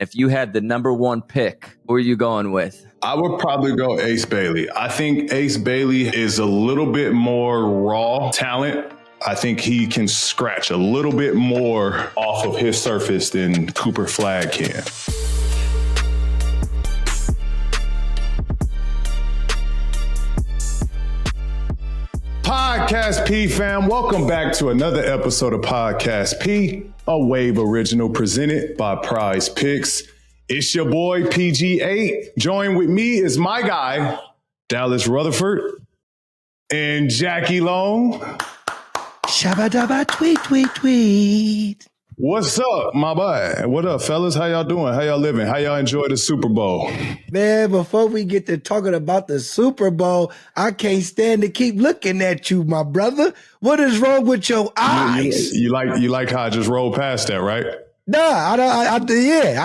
if you had the number one pick, who are you going with? I would probably go Ace Bailey. I think Ace Bailey is a little bit more raw talent. I think he can scratch a little bit more off of his surface than Cooper Flagg can. Podcast P fam, welcome back to another episode of Podcast P, a Wave original presented by Prize Picks. It's your boy PG8. Join with me is my guy, Dallas Rutherford, and Jackie Long. Shabba dabba tweet, tweet, tweet. What's up, my boy? What up, fellas? How y'all doing? How y'all living? How y'all enjoy the Super Bowl? Man, before we get to talking about the Super Bowl, I can't stand to keep looking at you, my brother. What is wrong with your eyes? You like how I just rolled past that, right? Nah, I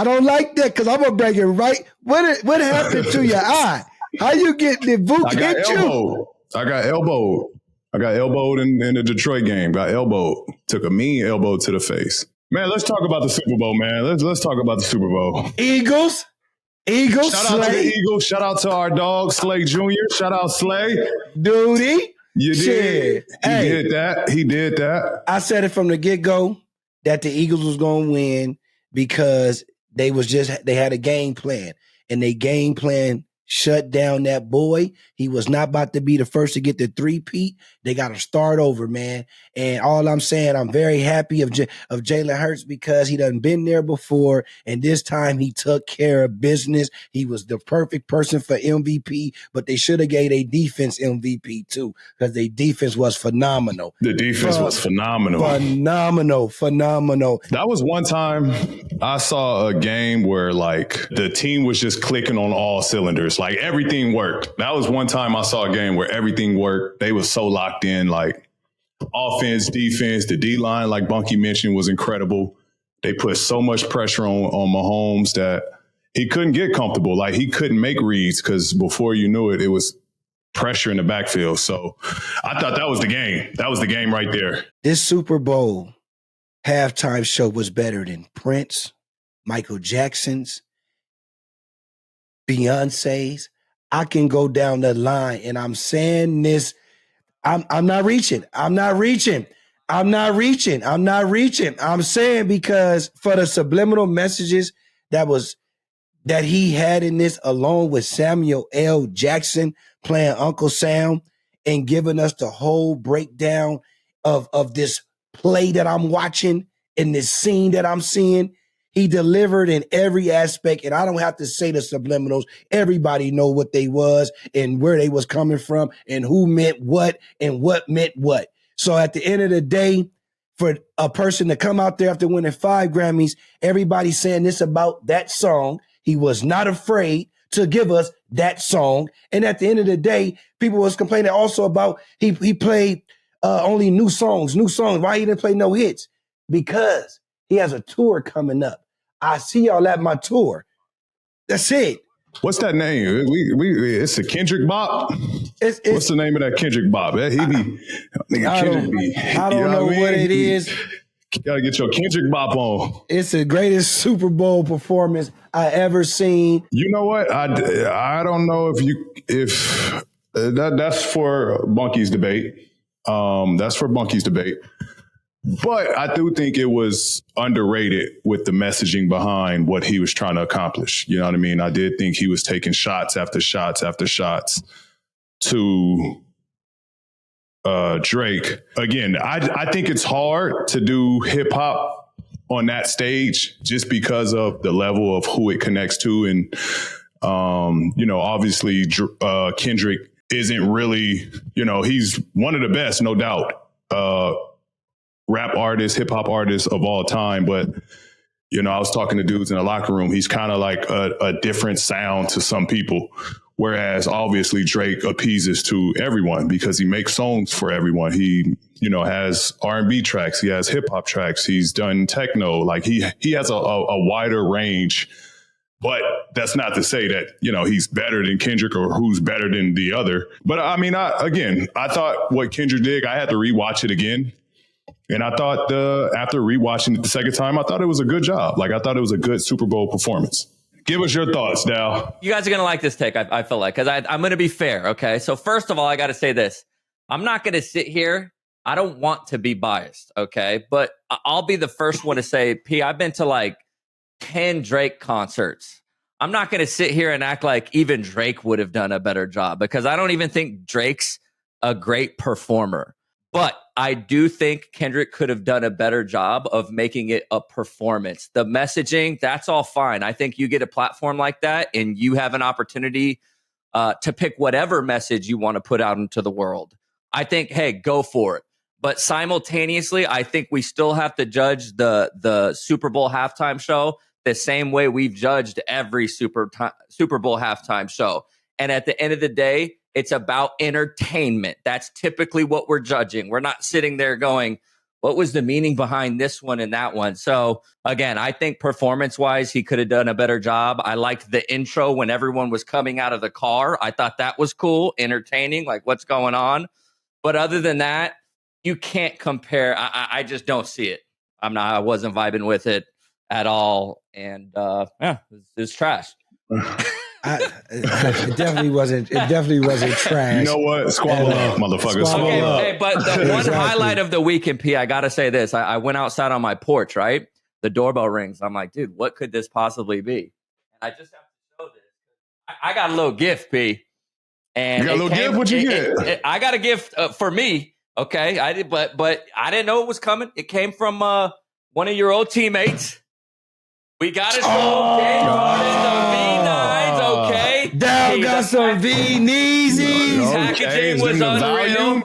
don't like that because I'm gonna bring it right. What happened to your eye? How you get the boot hit you? I got elbowed in the Detroit game. Got elbowed. Took a mean elbow to the face. Man, let's talk about the Super Bowl, man. Let's talk about the Super Bowl. Eagles. Shout out to the Eagles. Shout out to our dog, Slay Jr. Shout out, Slay. Duty. You did. He did that. I said it from the get-go that the Eagles was going to win because they had a game plan. And they game plan shut down that boy. He was not about to be the first to get the three-peat. They got to start over, man. And all I'm saying, I'm very happy of Jalen Hurts because he done been there before, and this time he took care of business. He was the perfect person for MVP, but they should have gave a defense MVP too because their defense was phenomenal. The defense was phenomenal. Phenomenal. That was one time I saw a game where, like, the team was just clicking on all cylinders. Like, everything worked. That was one time I saw a game where everything worked. They were so locked in, like, offense, defense, the D-line, like Bunky mentioned, was incredible. They put so much pressure on Mahomes that he couldn't get comfortable. Like, he couldn't make reads because before you knew it, it was pressure in the backfield. So I thought that was the game. That was the game right there. This Super Bowl halftime show was better than Prince, Michael Jackson's, Beyonce's. I can go down the line, and I'm saying this. I'm not reaching. I'm saying because for the subliminal messages that he had in this, along with Samuel L. Jackson playing Uncle Sam and giving us the whole breakdown of this play that I'm watching and this scene that I'm seeing. He delivered in every aspect, and I don't have to say the subliminals. Everybody know what they was and where they was coming from and who meant what and what meant what. So at the end of the day, for a person to come out there after winning 5 Grammys, everybody's saying this about that song. He was not afraid to give us that song. And at the end of the day, people was complaining also about he played only new songs. Why he didn't play no hits? Because he has a tour coming up. I see y'all at my tour. That's it. What's that name? It's a Kendrick Bop. What's the name of that Kendrick Bop? I don't know what it is. You gotta get your Kendrick Bop on. It's the greatest Super Bowl performance I ever seen. You know what? I don't know if that's for Bunky's debate. That's for Bunky's debate. But I do think it was underrated with the messaging behind what he was trying to accomplish. You know what I mean? I did think he was taking shots after shots after shots to Drake. Again, I think it's hard to do hip hop on that stage just because of the level of who it connects to. And, obviously Kendrick isn't really, he's one of the best, no doubt. Rap artist, hip hop artist of all time. But, I was talking to dudes in the locker room. He's kind of like a different sound to some people. Whereas obviously Drake appeases to everyone because he makes songs for everyone. He, has R&B tracks. He has hip hop tracks. He's done techno. Like he has a wider range. But that's not to say that, he's better than Kendrick or who's better than the other. But I mean, I thought what Kendrick did, I had to rewatch it again. And I thought after rewatching it the second time, I thought it was a good job. Like, I thought it was a good Super Bowl performance. Give us your thoughts, Dal. You guys are going to like this take, I feel like, because I'm going to be fair, okay? So first of all, I got to say this. I'm not going to sit here. I don't want to be biased, okay? But I'll be the first one to say, P, I've been to like 10 Drake concerts. I'm not going to sit here and act like even Drake would have done a better job because I don't even think Drake's a great performer. But I do think Kendrick could have done a better job of making it a performance. The messaging, that's all fine. I think you get a platform like that and you have an opportunity to pick whatever message you want to put out into the world. I think, hey, go for it. But simultaneously, I think we still have to judge the Super Bowl halftime show the same way we've judged every Super Bowl halftime show. And at the end of the day, it's about entertainment. That's typically what we're judging. We're not sitting there going, what was the meaning behind this one and that one? So again, I think performance-wise, he could have done a better job. I liked the intro when everyone was coming out of the car. I thought that was cool, entertaining, like what's going on. But other than that, you can't compare. I just don't see it. I wasn't vibing with it at all. And it's trash. It definitely wasn't. It definitely wasn't trash. You know what? Squabble up, motherfucker. Squabble up. Hey, but the one highlight of the weekend, P, I got to say this. I went outside on my porch, right? The doorbell rings. I'm like, dude, what could this possibly be? And I just have to show this. I got a little gift, P. And you got a little gift? What'd you get? I got a gift for me. Okay, I did, but I didn't know it was coming. It came from one of your old teammates. We got it from James Harden, the V9s. Okay, Dal got some V-Neezies. Packaging was unreal.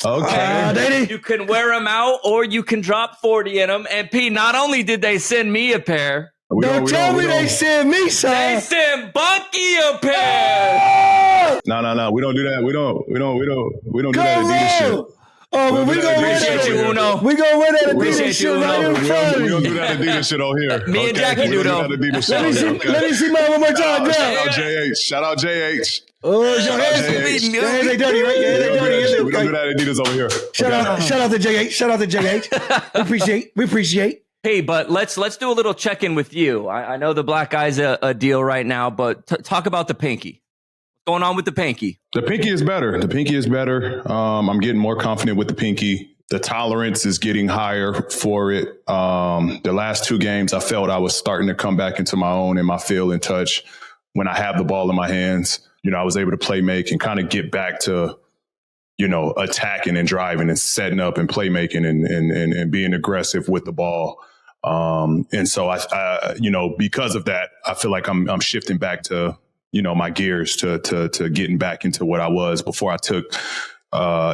Okay, you can wear them out, or you can drop 40 in them. And P, not only did they send me a pair, don't tell me they send me some. They send Bucky a pair. No. We don't do that. We don't do that Adidas shit. Oh, well, we gonna wear that. We gonna wear that Adidas shit right in front of you. We don't do that Adidas shit on here. Me and Jackie do though. Let me see mine one more time, girl. Shout out JH. Oh, your hands ain't dirty, right? Your hands ain't dirty. We don't do that Adidas over here. Shout out to JH. Shout out to JH. We appreciate. Hey, but let's do a little check-in with you. I know the black guy's a deal right now, but talk about the pinky. What's going on with the pinky? The pinky is better. I'm getting more confident with the pinky. The tolerance is getting higher for it. The last two games, I felt I was starting to come back into my own and my feel and touch when I have the ball in my hands. You know, I was able to play make and kind of get back to, you know, attacking and driving and setting up and playmaking and being aggressive with the ball. And so I, you know, because of that, I feel like I'm shifting back to, you know, my gears to getting back into what I was before I took,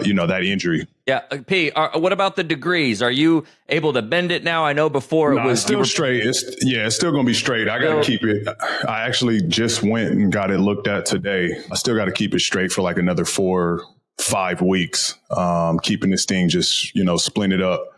you know, that injury. Yeah. P, what about the degrees? Are you able to bend it now? I know before it was it's still straight. It's still going to be straight. I got to keep it. I actually just went and got it looked at today. I still got to keep it straight for like another 4-5 weeks. Keeping this thing just, you know, splinted up.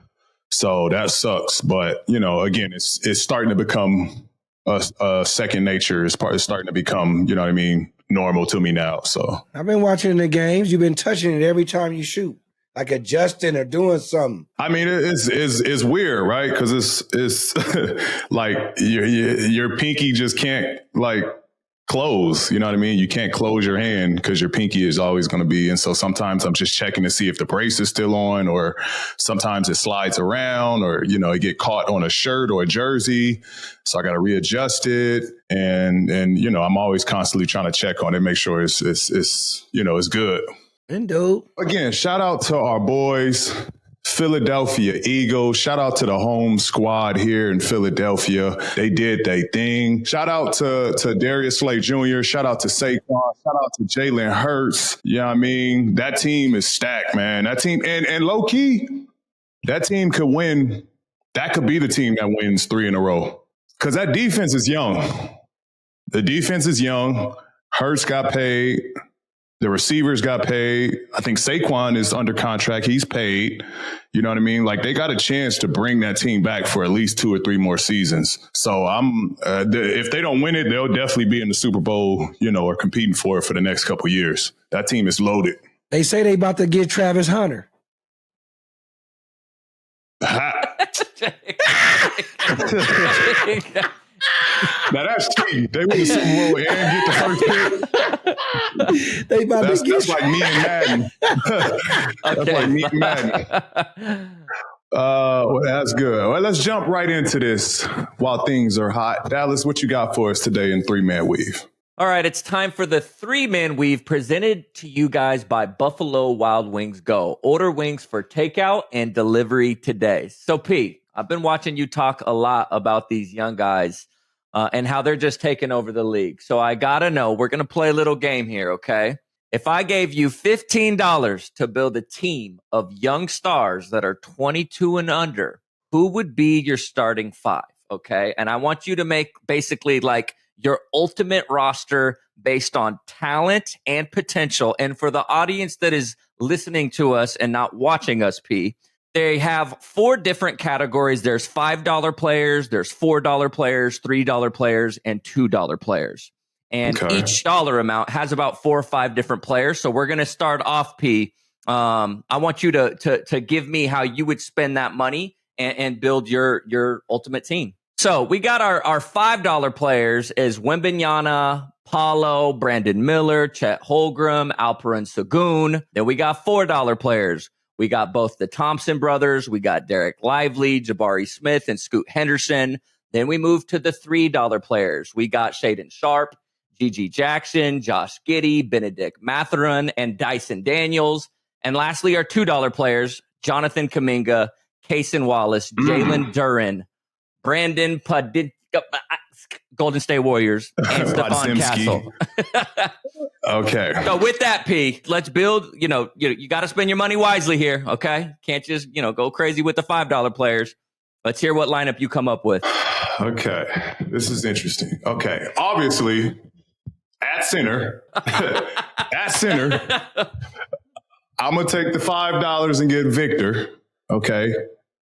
So that sucks. But, you know, again, it's starting to become a second nature. It's starting to become, you know what I mean, normal to me now. So I've been watching the games. You've been touching it every time you shoot, like adjusting or doing something. I mean, it's weird, right? Because it's like your pinky just can't like close. You know what I mean? You can't close your hand because your pinky is always going to be. And so sometimes I'm just checking to see if the brace is still on, or sometimes it slides around, or, you know, it get caught on a shirt or a jersey. So I got to readjust it. And, you know, I'm always constantly trying to check on it, make sure it's you know, it's good. And dope. Again, shout out to our boys, Philadelphia Eagles. Shout out to the home squad here in Philadelphia. They did their thing. Shout out to Darius Slay Jr. Shout out to Saquon. Shout out to Jalen Hurts. Yeah, I mean, that team is stacked, man. That team, and low key, that team could win. That could be the team that wins 3 in a row. Because that defense is young. The defense is young. Hurts got paid. The receivers got paid. I think Saquon is under contract. He's paid. You know what I mean? Like, they got a chance to bring that team back for at least 2 or 3 more seasons. So if they don't win it, they'll definitely be in the Super Bowl, you know, or competing for it for the next couple of years. That team is loaded. They say they about to get Travis Hunter. Now that's cheating. They win the Super Bowl and get the first pick. They about to get That's like me and Madden. That's like me and Madden. Well, that's good. Well, let's jump right into this while things are hot. Dallas, what you got for us today in 3-Man Weave? All right, it's time for the 3-Man Weave presented to you guys by Buffalo Wild Wings Go. Order wings for takeout and delivery today. So, P, I've been watching you talk a lot about these young guys and how they're just taking over the league. So I got to know, we're going to play a little game here, okay? If I gave you $15 to build a team of young stars that are 22 and under, who would be your starting 5, okay? And I want you to make basically like your ultimate roster based on talent and potential. And for the audience that is listening to us and not watching us, P, they have 4 different categories. There's $5 players, there's $4 players, $3 players, and $2 players. And each dollar amount has about 4 or 5 different players. So we're going to start off, P. I want you to give me how you would spend that money and build your ultimate team. So we got our $5 players is Wembanyama, Paulo, Brandon Miller, Chet Holmgren, Alperen Sengun. Then we got $4 players. We got both the Thompson brothers. We got Derek Lively, Jabari Smith, and Scoot Henderson. Then we move to the $3 players. We got Shaedon Sharpe, Gigi Jackson, Josh Giddey, Benedict Mathurin, and Dyson Daniels. And lastly, our $2 players, Jonathan Kuminga, Cason Wallace, Jalen Duren, Brandon Padilla, Golden State Warriors, and Stephon Castle. Okay. So with that, P, let's build, you got to spend your money wisely here, okay? Can't just, go crazy with the $5 players. Let's hear what lineup you come up with. Okay. This is interesting. Okay. Obviously, at center, I'm going to take the $5 and get Victor, okay?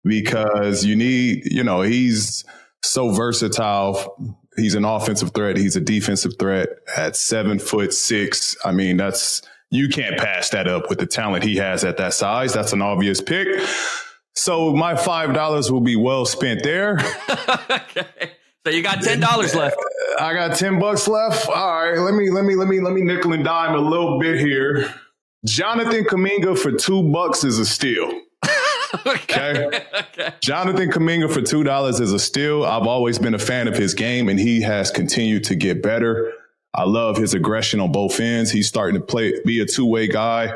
Because you need, he's so versatile. He's an offensive threat. He's a defensive threat at 7'6". I mean, you can't pass that up with the talent he has at that size. That's an obvious pick. So my $5 will be well spent there. Okay. So you got $10 left. I got $10 left. All right. Let me nickel and dime a little bit here. Jonathan Kuminga for $2 is a steal. Okay. Jonathan Kuminga for $2 is a steal. I've always been a fan of his game, and he has continued to get better. I love his aggression on both ends. He's starting to be a two-way guy.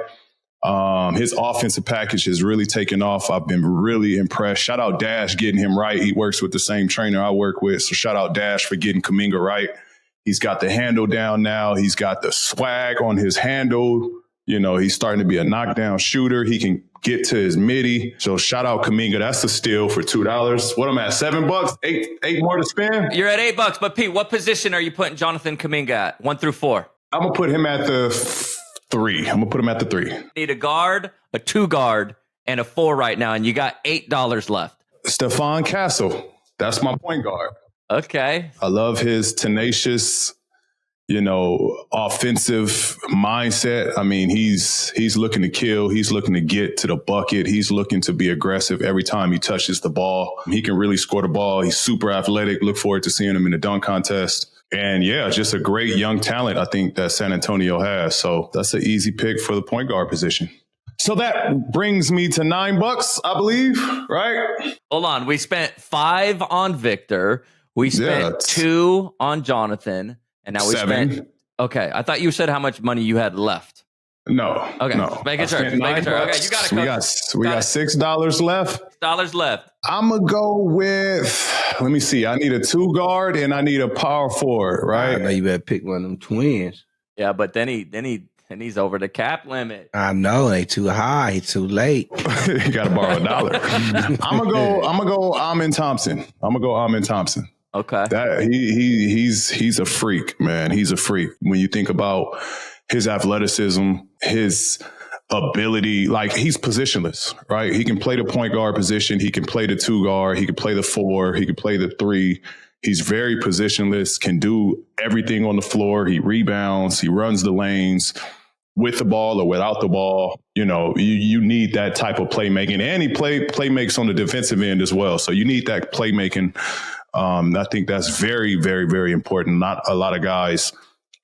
His offensive package has really taken off. I've been really impressed. Shout out Dash getting him right. He works with the same trainer I work with. So shout out Dash for getting Kuminga right. He's got the handle down now. He's got the swag on his handle. He's starting to be a knockdown shooter. He can get to his midi. So shout out Kuminga. That's a steal for $2. What am I at? $7? Eight more to spend? You're at $8. But Pete, what position are you putting Jonathan Kuminga at? 1 through 4? I'm going to put him at the 3. I'm going to put him at the 3. Need a guard, a 2 guard, and a 4 right now. And you got $8 left. Stephon Castle. That's my point guard. Okay. I love his tenacious, offensive mindset. I mean, he's looking to kill. He's looking to get to the bucket. He's looking to be aggressive every time he touches the ball. He can really score the ball. He's super athletic. Look forward to seeing him in the dunk contest. And yeah, just a great young talent I think that San Antonio has. So that's an easy pick for the point guard position. So that brings me to $9, I believe, right? Hold on. We spent 5 on Victor. We spent 2 on Jonathan. And now we 7. spent. Okay. I thought you said how much money you had left. No. Okay. No. Making sure. Okay. You got it. We got $6 left. $6 left. I'm going to go with, let me see. I need a 2 guard and I need a power forward, right? I know you better pick one of them twins. Yeah, but then he's over the cap limit. I know they too high, he too late. You got to borrow $1. I'm gonna go Amen Thompson. Okay. That he's a freak, man. He's a freak. When you think about his athleticism, his ability, like he's positionless, right? He can play the point guard position. He can play the 2 guard. He can play the 4. He can play the 3. He's very positionless, can do everything on the floor. He rebounds. He runs the lanes. with the ball or without the ball. You need that type of playmaking, and he play makes on the defensive end as well. So you need that playmaking. I think that's very, very, very important. Not a lot of guys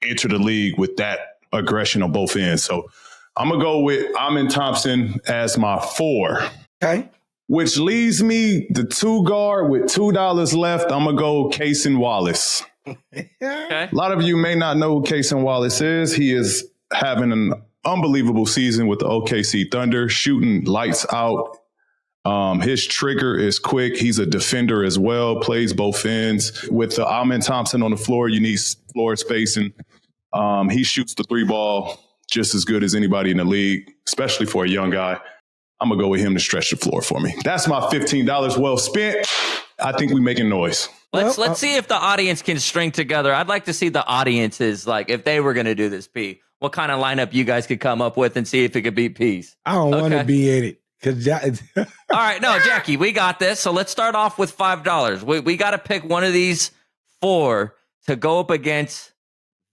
enter the league with that aggression on both ends. So I'm going to go with Amen Thompson as my 4. Okay. Which leaves me the 2 guard with $2 left. I'm going to go Cason Wallace. Okay. A lot of you may not know who Cason Wallace is. He is having an unbelievable season with the OKC Thunder, shooting lights out. His trigger is quick. He's a defender as well, plays both ends. With the Amen Thompson on the floor, you need floor spacing. He shoots the 3 ball just as good as anybody in the league, especially for a young guy. I'm going to go with him to stretch the floor for me. That's my $15 well spent. I think we're making noise. Let's see if the audience can string together. I'd like to see the audiences, like, if they were going to do this, P, what kind of lineup you guys could come up with and see if it could beat P's. I don't want to be in it. All right, no, Jackie, we got this. So let's start off with $5. We got to pick one of these 4 to go up against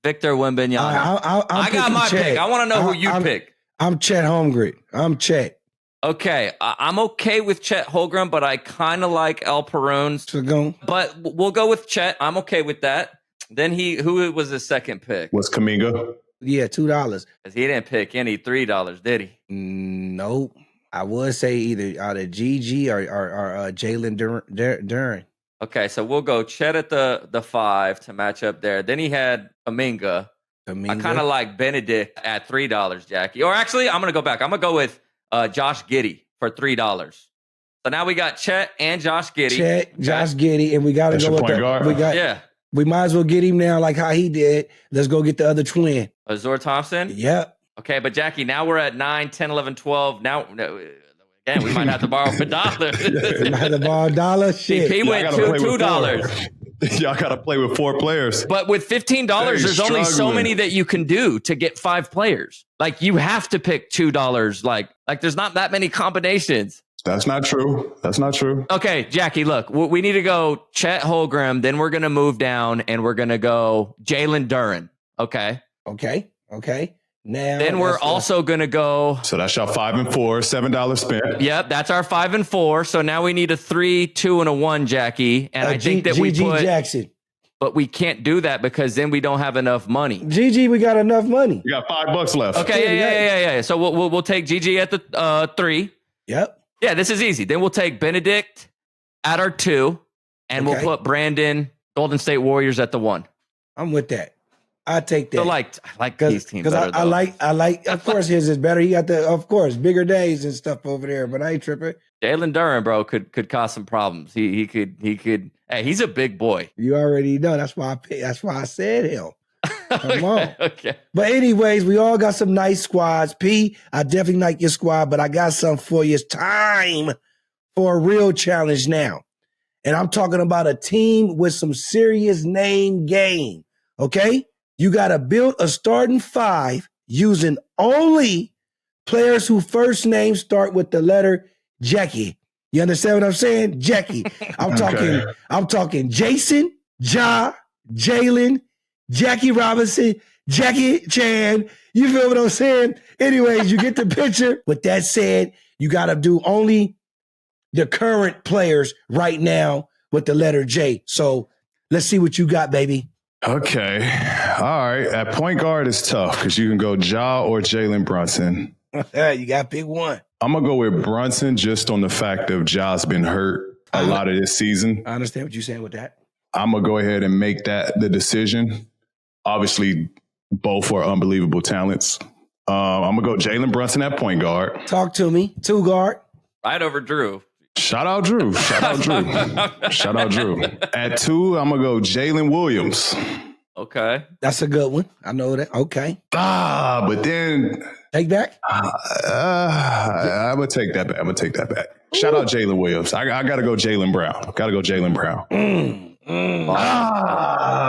Victor Wembanyama. I got my pick. I want to know who you pick. I'm Chet Holmgren. I'm Chet. Okay, I'm okay with Chet Holmgren, but I kind of like Alperone's. But we'll go with Chet. I'm okay with that. Then who was his second pick? Was Kuminga? Yeah, $2. Because he didn't pick any $3, did he? Nope. I would say either out of GG or Jalen Duren. Okay, so we'll go Chet at the 5 to match up there. Then he had Kuminga. I kind of like Benedict at $3, Jackie. Or actually, I'm going to go back. I'm going to go with Josh Giddey for $3. So now we got Chet and Josh Giddey. Josh Giddey, and we got to go with point guard. We might as well get him now, like how he did. Let's go get the other twin. Azor Thompson? Yep. Okay, but Jackie, now we're at 9, 10, 11, 12. Now, again, we might have to borrow $1. We might have to borrow $1. Shit. He went $2. Y'all got to play with 4 players. But with $15, there's only so many that you can do to get 5 players. Like, you have to pick $2. Like there's not that many combinations. That's not true. Okay, Jackie, look, we need to go Chet Holmgren. Then we're going to move down and we're going to go Jalen Duren. Okay. Now, then we're also going to go. So that's your 5 and 4, $7 spent. Yep, that's our 5 and 4. So now we need a 3, 2, and a 1, Jackie. And I think that we put Jackson. But we can't do that because then we don't have enough money. GG, we got enough money. We got $5 left. Okay, yeah. So we'll take GG at the 3. Yep. Yeah, this is easy. Then we'll take Benedict at our 2, and we'll put Brandon Golden State Warriors at the 1. I'm with that. I take that. So I like these teams better. I like. Of course, his is better. He got bigger days and stuff over there. But I ain't tripping. Jalen Duren, bro, could cause some problems. He could. Hey, he's a big boy. You already know. That's why I picked. That's why I said him. Come on. Okay. But anyways, we all got some nice squads. P, I definitely like your squad, but I got something for you. It's time for a real challenge now. And I'm talking about a team with some serious name game. Okay? You got to build a starting 5 using only players whose first names start with the letter Jackie. You understand what I'm saying? Jackie. I'm talking Jason, Ja, Jalen, Jackie Robinson, Jackie Chan. You feel what I'm saying? Anyways, you get the picture. With that said, you got to do only the current players right now with the letter J. So let's see what you got, baby. Okay. All right. At point guard, it's tough because you can go Ja or Jalen Brunson. You got to pick one. I'm going to go with Brunson just on the fact of Ja's been hurt a lot of this season. I understand what you're saying with that. I'm going to go ahead and make that the decision. Obviously, both are unbelievable talents. I'm going to go Jalen Brunson at point guard. Talk to me. 2 guard. Right over Drew. Shout out Drew. At 2, I'm going to go Jalen Williams. Okay. That's a good one. I know that. Okay. But then... Take back? I'm going to take that back. Shout out Jalen Williams. I got to go Jaylen Brown.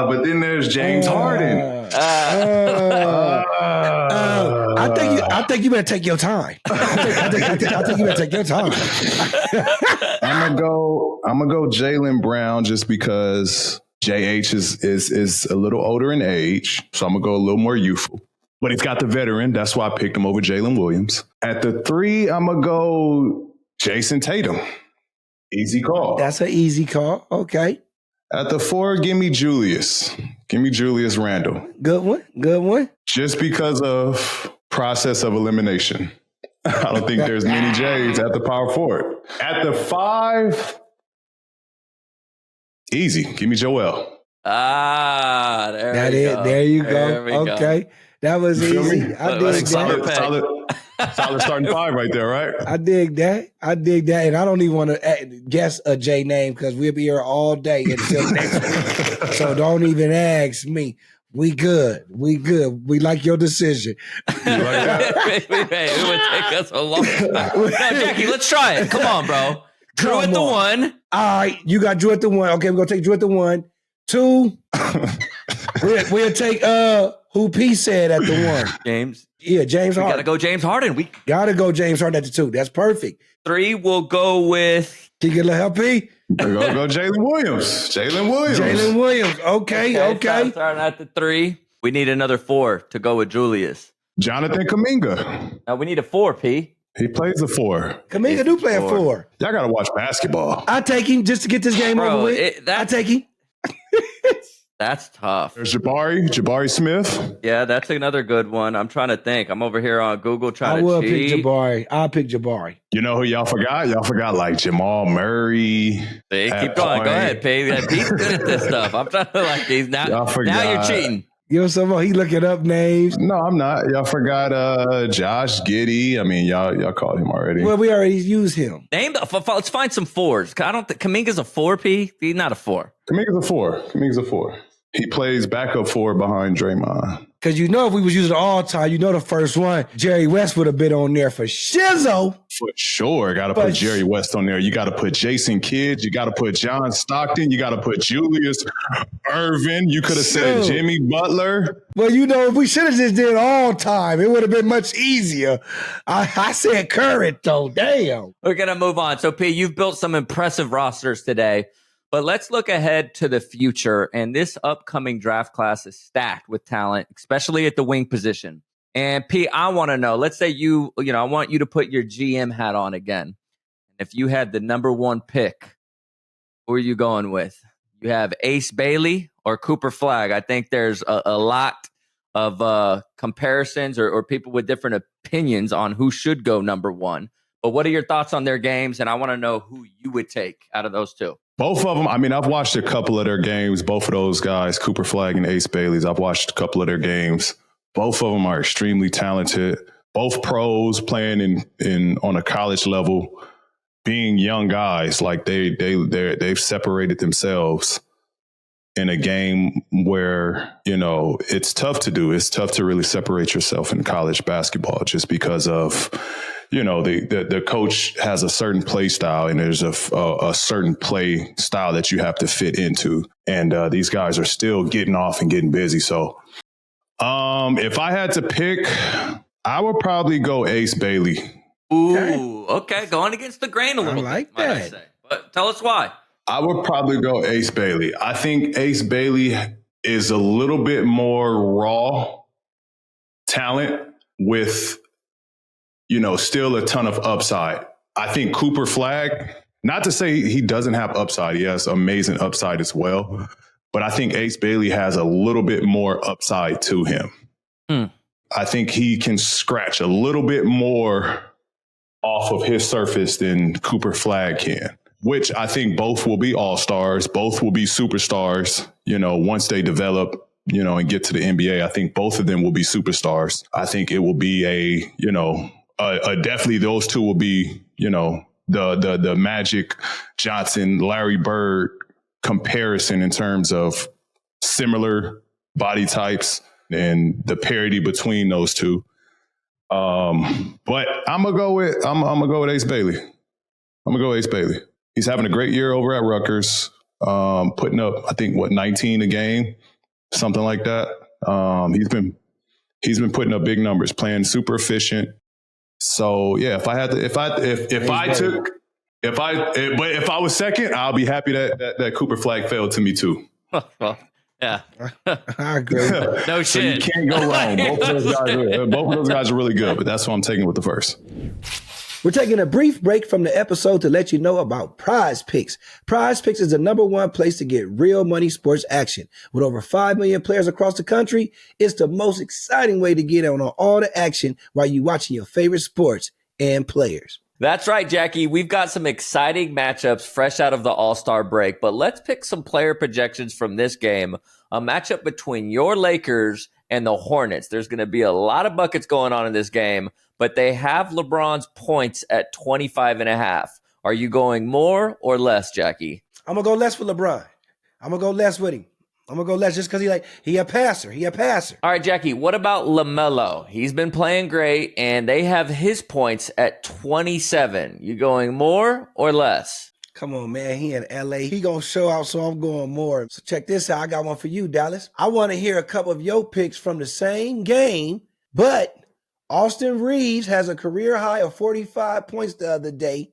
But then there's James Harden. I think you better take your time. I think you better take your time. I'm gonna go Jaylen Brown just because JH is a little older in age, so I'm gonna go a little more youthful. but he's got the veteran. That's why I picked him over Jalen Williams. At the 3, I'm going to go Jason Tatum. Easy call. That's an easy call. Okay. At the 4, give me Julius. Give me Julius Randle. Good one. Good one. Just because of process of elimination. I don't think there's many J's at the power forward. At the 5, easy. Give me Joel. There you go. Okay. That was easy. I dig that. Solid starting 5 right there, right? I dig that. And I don't even want to guess a J name because we'll be here all day until next week. So don't even ask me. We good. We like your decision. You like that? It would take us a long time. No, Jackie, let's try it. Come on, bro. Drew at the 1. All right, you got Drew at the 1. Okay, we're gonna take Drew at the 1. 2. we'll take who P said at the 1. James. Yeah, James Harden. We gotta go James Harden. We gotta go James Harden at the 2. That's perfect. 3, we'll go with. Can you get a little help, P? Go Jalen Williams. Jalen Williams. Okay. Starting at the 3. We need another 4 to go with Julius. Jonathan Kuminga. We need a 4, P. He plays the 4. Kaminga do play a 4. Y'all got to watch basketball. I take him just to get this game over with. I take him. That's tough. There's Jabari Smith. Yeah, that's another good one. I'm trying to think. I'm over here on Google trying to cheat. I will pick Jabari. I'll pick Jabari. You know who y'all forgot? Y'all forgot like Jamal Murray. See, keep going. Go ahead, P. Pete's good at this stuff. I'm trying to like these. Now you're cheating. Give him some more. He looking up names. No, I'm not. Y'all forgot Josh Giddey. I mean, y'all called him already. Well, we already used him. Let's find some 4s. I don't think Kuminga's a 4, P. He's not a 4. Kuminga's a 4. He plays backup 4 behind Draymond. Because if we was using all time, the first one, Jerry West would have been on there for shizzo. For sure. Got to put Jerry West on there. You got to put Jason Kidd. You got to put John Stockton. You got to put Julius Irvin. You could have said Jimmy Butler. Well, if we should have just did all time, it would have been much easier. I said current, though. Damn. We're going to move on. So, P, you've built some impressive rosters today. But let's look ahead to the future. And this upcoming draft class is stacked with talent, especially at the wing position. And P, I want to know, let's say I want you to put your GM hat on again. If you had the number 1 pick, who are you going with? You have Ace Bailey or Cooper Flagg? I think there's a lot of comparisons or people with different opinions on who should go number 1. But what are your thoughts on their games? And I want to know who you would take out of those 2. Both of them. I mean, I've watched a couple of their games. Both of those guys, Cooper Flagg and Ace Bailey's. I've watched a couple of their games. Both of them are extremely talented. Both pros playing in on a college level, being young guys. Like they've separated themselves in a game where it's tough to do. It's tough to really separate yourself in college basketball just because of. The coach has a certain play style and there's a certain play style that you have to fit into. And these guys are still getting off and getting busy. So if I had to pick, I would probably go Ace Bailey. Ooh, okay. Going against the grain a little bit. I like that. I say. But tell us why. I would probably go Ace Bailey. I think Ace Bailey is a little bit more raw talent with still a ton of upside. I think Cooper Flagg, not to say he doesn't have upside. He has amazing upside as well. But I think Ace Bailey has a little bit more upside to him. I think he can scratch a little bit more off of his surface than Cooper Flagg can, which I think both will be all-stars. Both will be superstars, once they develop, and get to the NBA. I think both of them will be superstars. I think it will be definitely those two will be, the Magic Johnson, Larry Bird comparison in terms of similar body types and the parity between those two. But I'm gonna go with Ace Bailey. I'm gonna go Ace Bailey. He's having a great year over at Rutgers, putting up, I think, 19 a game, something like that. He's been putting up big numbers, playing super efficient. So yeah, if I was second, I'll be happy that Cooper Flagg fell to me too. Well, Yeah. I agree. No So you shit. can't go wrong. Both of those guys are really good, but that's what I'm taking with the first. We're taking a brief break from the episode to let you know about Prize Picks. Prize Picks is the #1 place to get real money sports action. With over 5 million players across the country, it's the most exciting way to get on all the action while you're watching your favorite sports and players. That's right, Jackie. We've got some exciting matchups fresh out of the All-Star break, but let's pick some player projections from this game, a matchup between your Lakers and the Hornets. There's going to be a lot of buckets going on in this game, but they have LeBron's points at 25.5. Are you going more or less, Jackie? I'm going to go less for LeBron. I'm going to go less with him. I'm going to go less just because he a passer. He a passer. All right, Jackie, what about LaMelo? He's been playing great, and they have his points at 27. You going more or less? Come on, man. He in L.A. He going to show out, so I'm going more. So check this out. I got one for you, Dallas. I want to hear a couple of your picks from the same game, but Austin Reeves has a career high of 45 points the other day,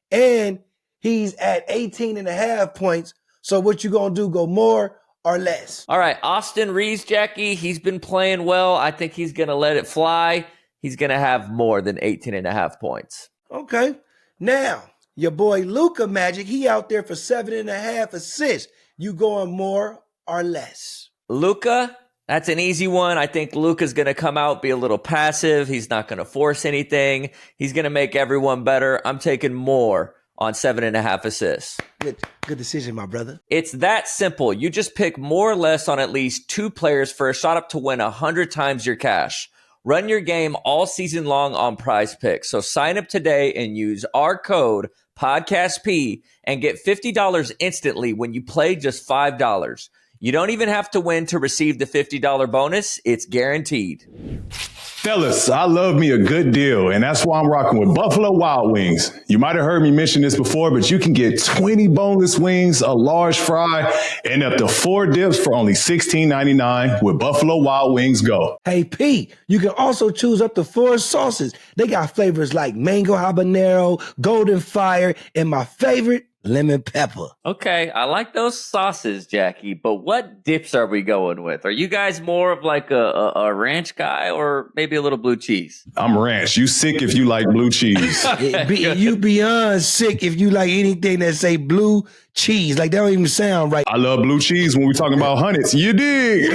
and he's at 18.5 points. So what you going to do, go more or less? All right, Austin Reeves, Jackie, he's been playing well. I think he's going to let it fly. He's going to have more than 18.5 points. Okay. Now, your boy Luka Magic, he out there for 7.5 assists. You going more or less? Luka, that's an easy one. I think Luka's going to come out, be a little passive. He's not going to force anything. He's going to make everyone better. I'm taking more on 7.5 assists. Good decision, my brother. It's that simple. You just pick more or less on at least 2 players for a shot up to win 100 times your cash. Run your game all season long on Prize Picks. So sign up today and use our code PODCASTP and get $50 instantly when you play just $5. You don't even have to win to receive the $50 bonus. It's guaranteed. Fellas, I love me a good deal, and that's why I'm rocking with Buffalo Wild Wings. You might have heard me mention this before, but you can get 20 boneless wings, a large fry, and up to 4 dips for only $16.99 with Buffalo Wild Wings Go. Hey, P, you can also choose up to 4 sauces. They got flavors like mango habanero, golden fire, and my favorite, lemon pepper. Okay, I like those sauces, Jackie, but what dips are we going with? Are you guys more of like a ranch guy or maybe a little blue cheese? I'm ranch. You sick if you like blue cheese. You beyond sick if you like anything that say blue cheese. Like, that don't even sound right. I love blue cheese when we're talking about hundreds. You dig?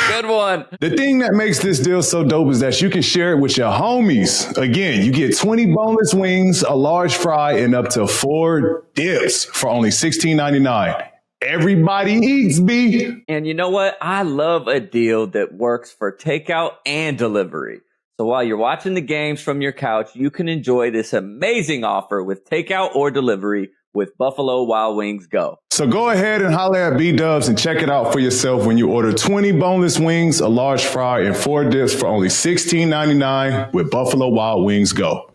Good one. The thing that makes this deal so dope is that you can share it with your homies. Again, you get 20 boneless wings, a large fry, and up to 4 dips for only $16.99. Everybody eats, B. And you know what? I love a deal that works for takeout and delivery. So while you're watching the games from your couch, you can enjoy this amazing offer with takeout or delivery with Buffalo Wild Wings Go. So go ahead and holler at B-Dubs and check it out for yourself when you order 20 boneless wings, a large fry, and 4 dips for only $16.99 with Buffalo Wild Wings Go.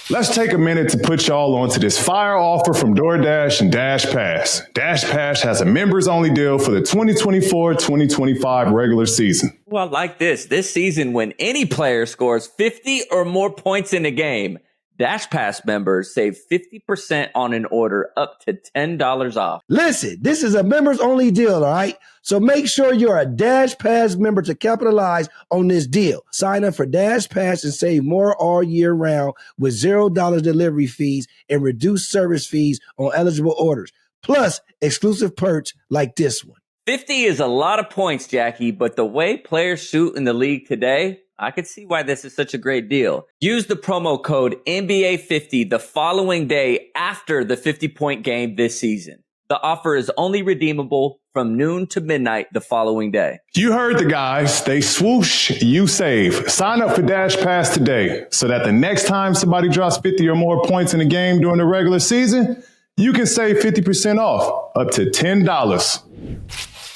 Let's take a minute to put y'all onto this fire offer from DoorDash and Dash Pass. Dash Pass has a members-only deal for the 2024-2025 regular season. Well, I like this. This season, when any player scores 50 or more points in a game, Dash Pass members save 50% on an order up to $10 off. Listen, this is a members only deal, all right? So make sure you're a Dash Pass member to capitalize on this deal. Sign up for Dash Pass and save more all year round with $0 delivery fees and reduced service fees on eligible orders, plus exclusive perks like this one. 50 is a lot of points, Jackie, but the way players shoot in the league today, I could see why this is such a great deal. Use the promo code NBA50 the following day after the 50-point game this season. The offer is only redeemable from noon to midnight the following day. You heard the guys. They swoosh, you save. Sign up for Dash Pass today so that the next time somebody drops 50 or more points in a game during the regular season, you can save 50% off, up to $10.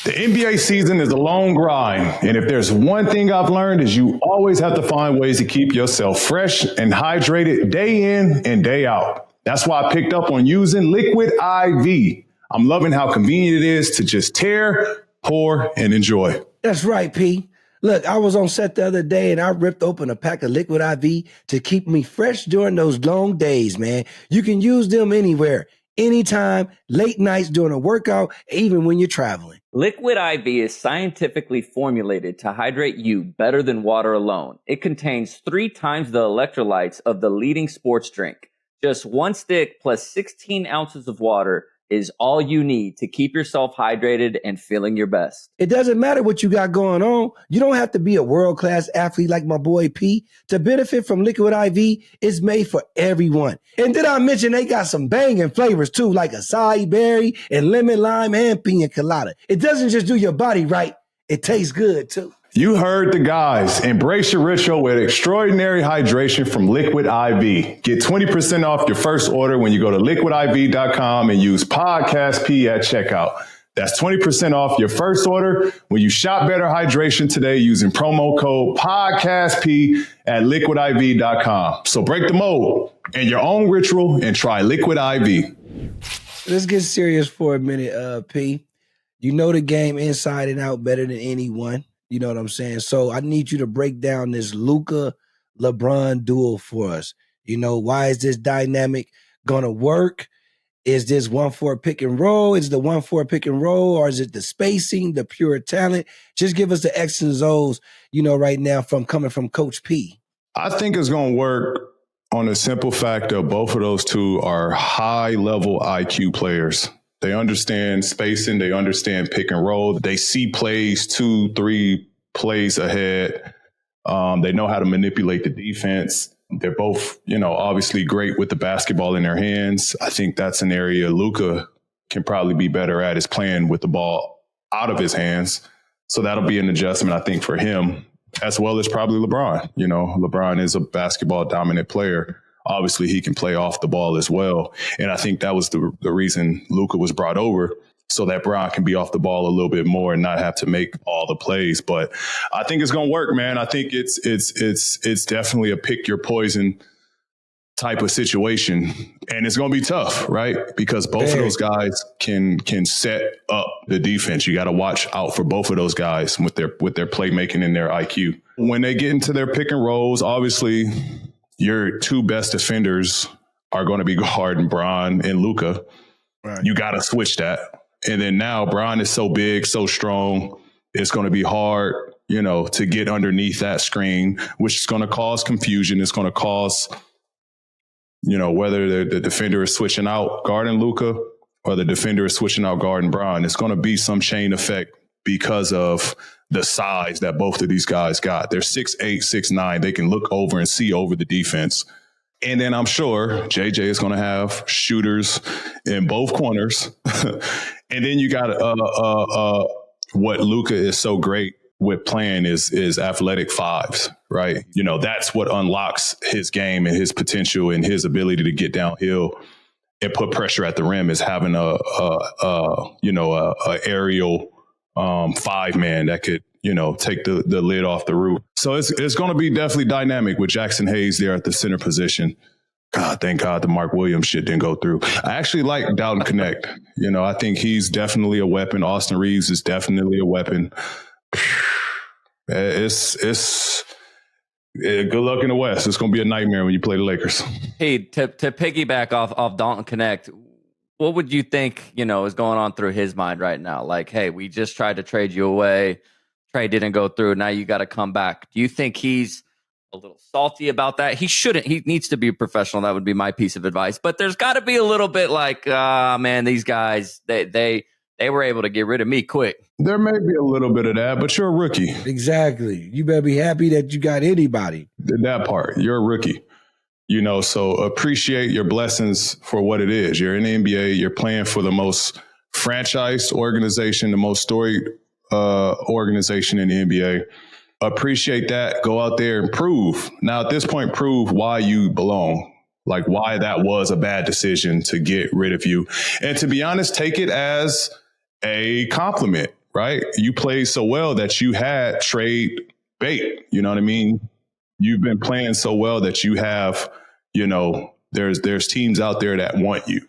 The NBA season is a long grind, and if there's one thing I've learned is you always have to find ways to keep yourself fresh and hydrated day in and day out. That's why I picked up on using Liquid IV. I'm loving how convenient it is to just tear, pour, and enjoy. That's right, P. Look, I was on set the other day and I ripped open a pack of Liquid IV to keep me fresh during those long days, man. You can use them anywhere. anytime, late nights during a workout, even when you're traveling. Liquid IV is scientifically formulated to hydrate you better than water alone. It contains 3 times the electrolytes of the leading sports drink. Just 1 stick plus 16 ounces of water is all you need to keep yourself hydrated and feeling your best. It doesn't matter what you got going on. You don't have to be a world-class athlete like my boy P to benefit from Liquid IV. It's made for everyone. And did I mention they got some banging flavors too, like acai berry and lemon lime and pina colada. It doesn't just do your body right. It tastes good too. You heard the guys. Embrace your ritual with extraordinary hydration from Liquid IV. Get 20% off your first order when you go to liquidiv.com and use Podcast P at checkout. That's 20% off your first order when you shop Better Hydration today using promo code Podcast P at liquidiv.com. So break the mold in your own ritual and try Liquid IV. Let's get serious for a minute, P. You know the game inside and out better than anyone. You know what I'm saying? So I need you to break down this Luka LeBron duo for us. You know, why is this dynamic going to work? Is this 1-4 pick and roll? Is it the 1-4 pick and roll? Or is it the spacing, the pure talent? Just give us the X and O's, you know, right now coming from Coach P. I think it's going to work on the simple fact that both of those two are high-level IQ players. They understand spacing. They understand pick and roll. They see plays 2-3 plays ahead. They know how to manipulate the defense. They're both, you know, obviously great with the basketball in their hands. I think that's an area Luka can probably be better at, is playing with the ball out of his hands. So that'll be an adjustment, I think, for him, as well as probably LeBron. You know, LeBron is a basketball dominant player. Obviously, he can play off the ball as well. And I think that was the reason Luka was brought over, so that Bron can be off the ball a little bit more and not have to make all the plays. But I think it's going to work, man. I think it's definitely a pick your poison type of situation. And it's going to be tough, right? Because both of those guys can set up the defense. You got to watch out for both of those guys with their playmaking and their IQ. When they get into their pick and rolls, obviously your 2 best defenders are going to be Harden, Bron, and Luka. Right. You got to switch that. And then now Bron is so big, so strong, it's going to be hard, you know, to get underneath that screen, which is going to cause confusion. It's going to cause, you know, whether the defender is switching out guarding Luka or the defender is switching out guarding Bron. It's going to be some chain effect because of the size that both of these guys got. They're 6'8", 6'9". They can look over and see over the defense. And then I'm sure JJ is going to have shooters in both corners. And then you got what Luka is so great with playing is athletic fives, right? You know, that's what unlocks his game and his potential and his ability to get downhill and put pressure at the rim, is having a aerial 5-man that could, you know, take the lid off the roof. So it's going to be definitely dynamic with Jackson Hayes there at the center position. God, thank God the Mark Williams shit didn't go through. I actually like Dalton Connect. You know, I think he's definitely a weapon. Austin Reeves is definitely a weapon. It's good luck in the West. It's going to be a nightmare when you play the Lakers. Hey, to piggyback off Dalton Connect, what would you think, you know, is going on through his mind right now? Like, hey, we just tried to trade you away. Trade didn't go through. Now you got to come back. Do you think he's a little salty about that? He shouldn't. He needs to be a professional. That would be my piece of advice. But there's got to be a little bit like, man, these guys, they were able to get rid of me quick. There may be a little bit of that, but you're a rookie. Exactly. You better be happy that you got anybody. That part. You're a rookie. You know, so appreciate your blessings for what it is. You're in the NBA. You're playing for the most franchised organization, the most storied organization in the NBA. Appreciate that. Go out there and prove. Now, at this point, prove why you belong. Like why that was a bad decision to get rid of you. And to be honest, take it as a compliment, right? You played so well that you had trade bait. You know what I mean? You've been playing so well that you have, you know, there's teams out there that want you.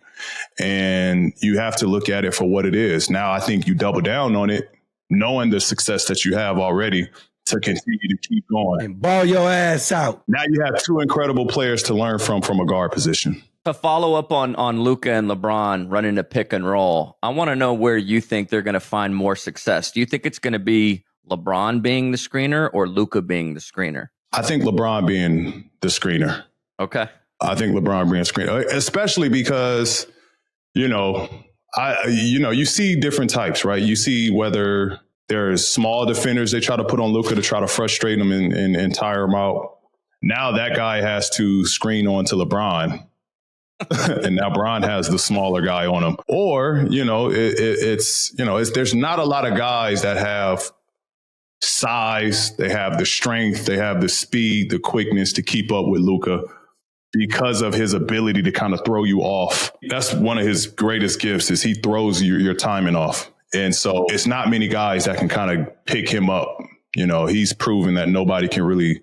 And you have to look at it for what it is. Now, I think you double down on it, knowing the success that you have already, to continue to keep going. And ball your ass out. Now you have 2 incredible players to learn from a guard position. To follow up on Luka and LeBron running a pick and roll, I want to know where you think they're going to find more success. Do you think it's going to be LeBron being the screener or Luka being the screener? I think LeBron being the screener. Okay. I think LeBron being a screener, especially because, you see different types, right? You see whether there's small defenders they try to put on Luka to try to frustrate him and tire him out. Now that guy has to screen onto LeBron. And now Bron has the smaller guy on him. Or, there's not a lot of guys that have size, they have the strength, they have the speed, the quickness to keep up with Luka because of his ability to kind of throw you off. That's one of his greatest gifts is he throws your timing off. And so it's not many guys that can kind of pick him up. He's proven that nobody can really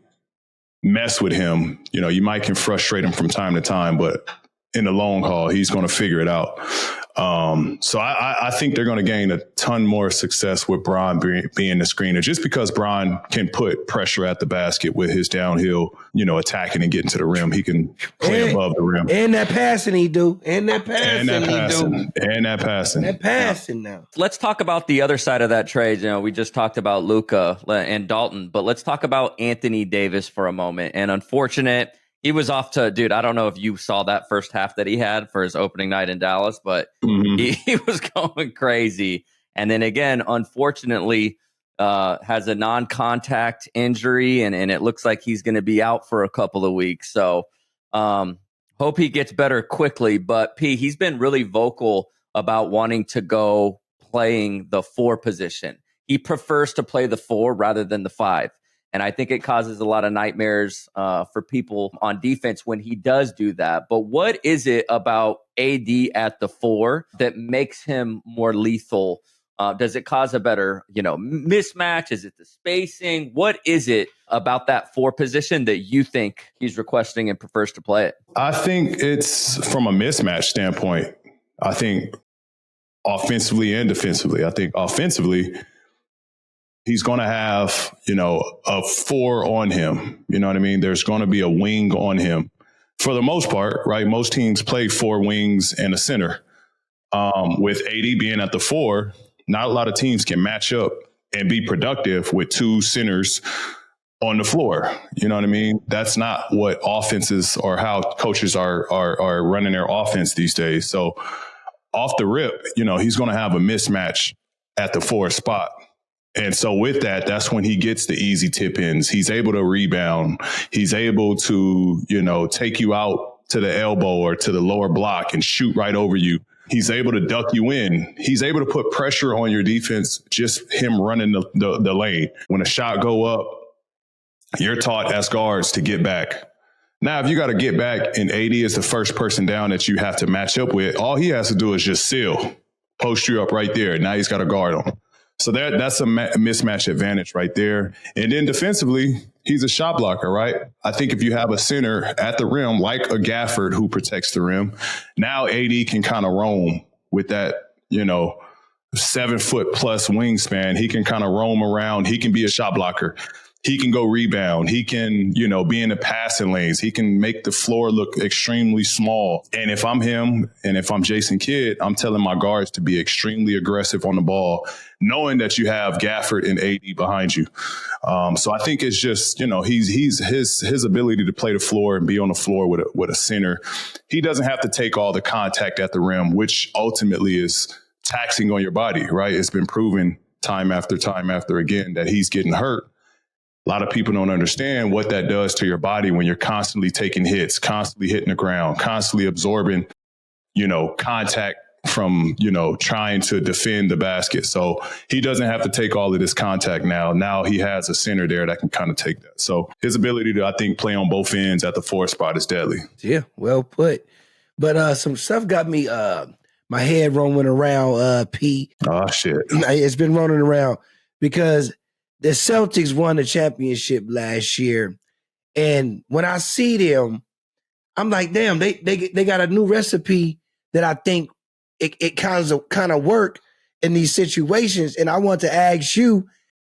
mess with him. You might can frustrate him from time to time, but in the long haul, he's going to figure it out. So I think they're going to gain a ton more success with Bron being the screener, just because Bron can put pressure at the basket with his downhill, attacking and getting to the rim. He can play above the rim. And that passing he do. And that passing now. Let's talk about the other side of that trade. We just talked about Luka and Dalton, but let's talk about Anthony Davis for a moment. And unfortunate, he was off to, dude, I don't know if you saw that first half that he had for his opening night in Dallas, but he was going crazy. And then again, unfortunately, has a non-contact injury, and it looks like he's going to be out for a couple of weeks. So hope he gets better quickly. But P, he's been really vocal about wanting to go playing the 4 position. He prefers to play the 4 rather than the 5. And I think it causes a lot of nightmares for people on defense when he does do that. But what is it about AD at the 4 that makes him more lethal? Does it cause a better, mismatch? Is it the spacing? What is it about that 4 position that you think he's requesting and prefers to play it? I think it's from a mismatch standpoint. I think offensively and defensively. I think offensively, he's going to have, a 4 on him. You know what I mean? There's going to be a wing on him for the most part, right? Most teams play 4 wings and a center. With AD being at the 4, not a lot of teams can match up and be productive with 2 centers on the floor. You know what I mean? That's not what offenses or how coaches are running their offense these days. So off the rip, he's going to have a mismatch at the 4 spot. And so with that, that's when he gets the easy tip ins. He's able to rebound. He's able to, take you out to the elbow or to the lower block and shoot right over you. He's able to duck you in. He's able to put pressure on your defense, just him running the lane. When a shot go up, you're taught as guards to get back. Now, if you got to get back and AD is the first person down that you have to match up with, all he has to do is just post you up right there. Now he's got a guard on. So that's a mismatch advantage right there. And then defensively, he's a shot blocker, right? I think if you have a center at the rim, like a Gafford who protects the rim, now AD can kind of roam with that, 7-foot plus wingspan. He can kind of roam around. He can be a shot blocker. He can go rebound. He can, be in the passing lanes. He can make the floor look extremely small. And if I'm him and if I'm Jason Kidd, I'm telling my guards to be extremely aggressive on the ball, knowing that you have Gafford and AD behind you. So I think it's just, he's his ability to play the floor and be on the floor with a center. He doesn't have to take all the contact at the rim, which ultimately is taxing on your body, right? It's been proven time after again that he's getting hurt. A lot of people don't understand what that does to your body when you're constantly taking hits, constantly hitting the ground, constantly absorbing, contact from, trying to defend the basket. So he doesn't have to take all of this contact now. Now he has a center there that can kind of take that. So his ability to, I think, play on both ends at the 4 spot is deadly. Yeah, well put. But some stuff got me my head roaming around, P. Oh, shit. It's been rolling around because the Celtics won the championship last year. And when I see them, I'm like, damn, they got a new recipe that I think it kind of work in these situations. And I want to ask you,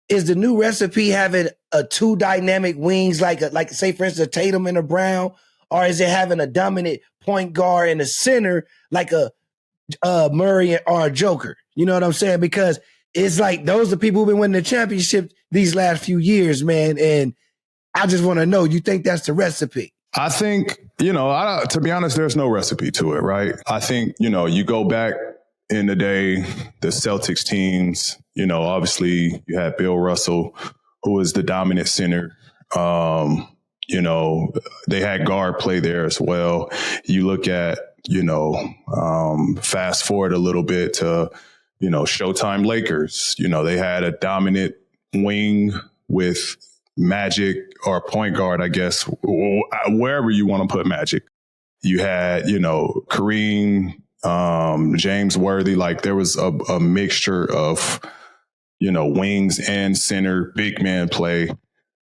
is the new recipe having a 2 dynamic wings, like say, for instance, a Tatum and a Brown, or is it having a dominant point guard and a center like a Murray or a Joker. You know what I'm saying? Because it's like those are people who've been winning the championship these last few years, man. And I just want to know, you think that's the recipe? I think, to be honest, there's no recipe to it, right? I think, you go back in the day, the Celtics teams, obviously you had Bill Russell, who was the dominant center. They had guard play there as well. You look at, fast forward a little bit to, Showtime Lakers, they had a dominant wing with Magic or point guard, I guess, wherever you want to put Magic. You had, Kareem, James Worthy, like there was a mixture of, wings and center, big man play.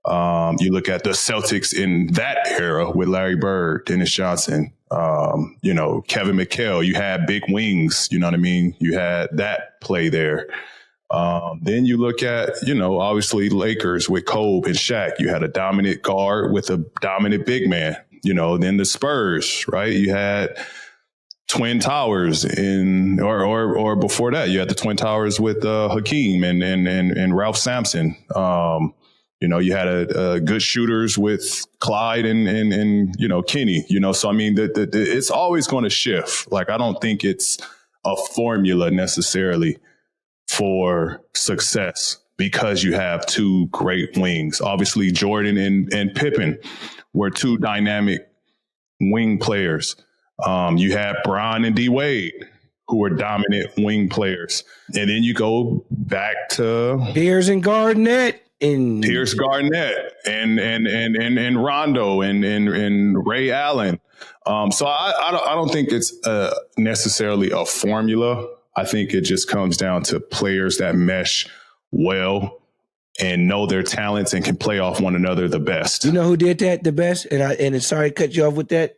You look at the Celtics in that era with Larry Bird, Dennis Johnson, Kevin McHale. You had big wings, you know what I mean? You had that play there. Then you look at, obviously Lakers with Kobe and Shaq. You had a dominant guard with a dominant big man. Then the Spurs, right? You had Twin Towers or before that, you had the Twin Towers with Hakeem and Ralph Sampson. You had a good shooters with Clyde and Kenny. So I mean, it's always going to shift. Like I don't think it's a formula necessarily for success because you have two great wings. Obviously, Jordan and Pippen were two dynamic wing players. You had Bron and D Wade, who were dominant wing players. And then you go back to Pierce and Garnett. Pierce Garnett and Rondo and Ray Allen. So I don't think it's necessarily a formula. I think it just comes down to players that mesh well and know their talents and can play off one another the best. You know who did that the best? And sorry to cut you off with that.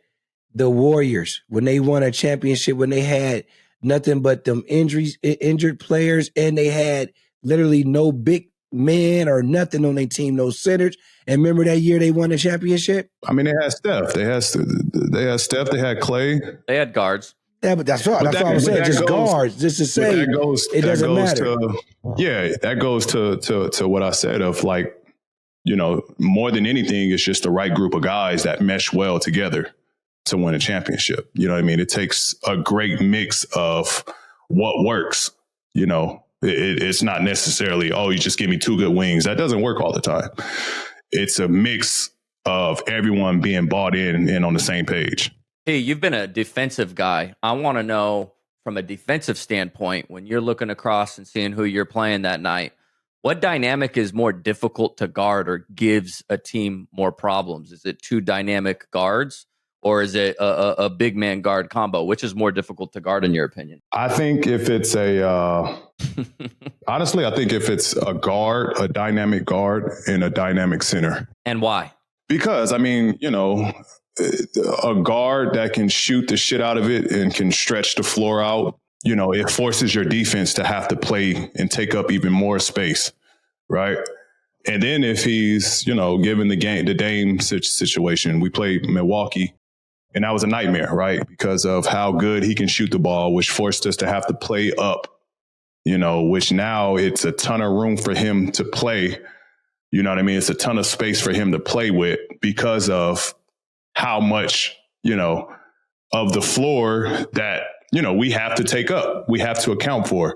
The Warriors, when they won a championship, when they had nothing but them injured players, and they had literally no big man or nothing on their team, no centers. And remember that year they won the championship? I mean, they had Steph. They had Steph. They had Clay. They had guards. Yeah, but that's what I'm saying. Just guards, just to say it doesn't matter. That goes to what I said of like, more than anything, it's just the right group of guys that mesh well together to win a championship. You know what I mean? It takes a great mix of what works. It's not necessarily, you just give me two good wings. That doesn't work all the time. It's a mix of everyone being bought in and on the same page. Hey, you've been a defensive guy. I want to know from a defensive standpoint, when you're looking across and seeing who you're playing that night, what dynamic is more difficult to guard or gives a team more problems? Is it two dynamic guards or is it a big man guard combo? Which is more difficult to guard in your opinion? I think if it's honestly, I think if it's a guard, a dynamic guard and a dynamic center. And why? Because, I mean, a guard that can shoot the shit out of it and can stretch the floor out, it forces your defense to have to play and take up even more space, right? And then if he's, given the Dame situation, we played Milwaukee, and that was a nightmare, right? Because of how good he can shoot the ball, which forced us to have to play up, which now it's a ton of room for him to play. You know what I mean? It's a ton of space for him to play with because of how much, of the floor that, we have to take up, we have to account for.